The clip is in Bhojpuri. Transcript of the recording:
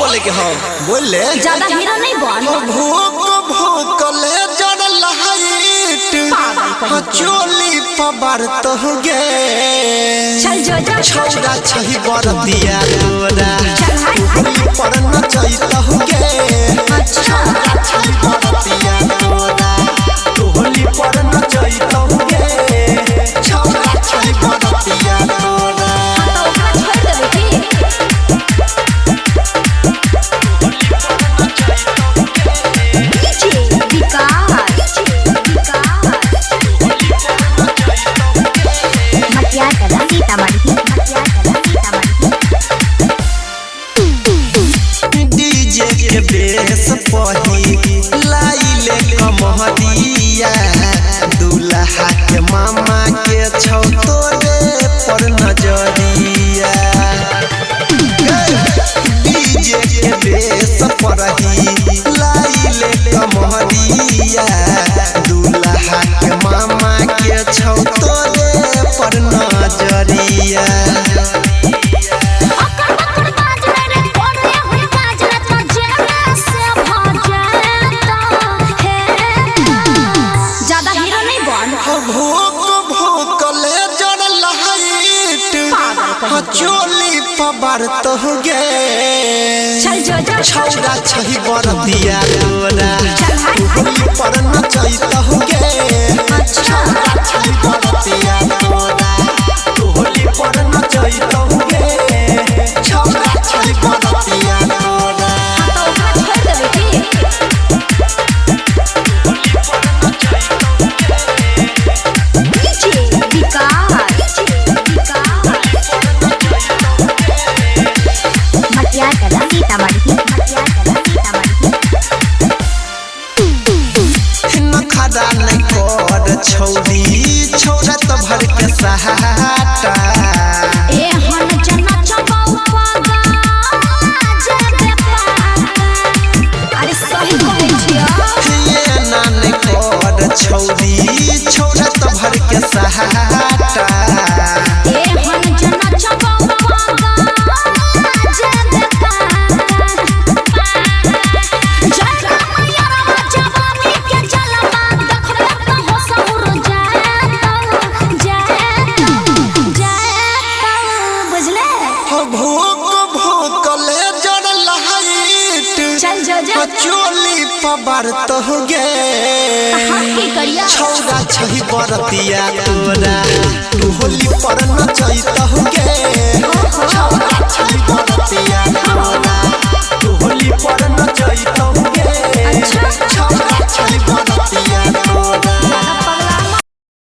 बोले के हम बोल ले ज्यादा हीरो नहीं बन भूख भूख ले जड़ लाइट चोली पबर तो गे चल जो जा छौड़ा छही बर दिया तोरा होली पर न चैत गे छौड़ा छही बर दिया तोरा होली पर न चैत गे छौड़ा छही बर दिया तोरा डीजे के बेस पही लाइले कमहदिया दूल्हा के मामा के छौ तोरे पर नजरिया डीजे के बेस पही लाइले कमहदिया दूल्हा के मामा के छौ तोरे पर नजरिया भूख भूख ले जड़ लाइट चोली पबर तो गे चल जो जा छौड़ा छही बर दिया तोरा होली पर न चैत गे छौड़ा छही बर दिया तोरा होली पर न चैत गे छौड़ा छही बर दिया तोरा खड़ा नहीं कर छौरी छौरा तो भर के सहाटा एहन जना चबाऊ पागा जे पागा अरे सही कहै छियै ये ना नहीं कर छौरी छौरा तो भर के सहाटा एहन जना चबाऊ पागा जे पागा जरा मैया जवानी के जलवा देखबे त हो सहुर बुझले भूख भूख ले जड़ लाइट चल जो जा चोली पबर तो गे हम की करिया छौड़ा छही बर दिया तोरा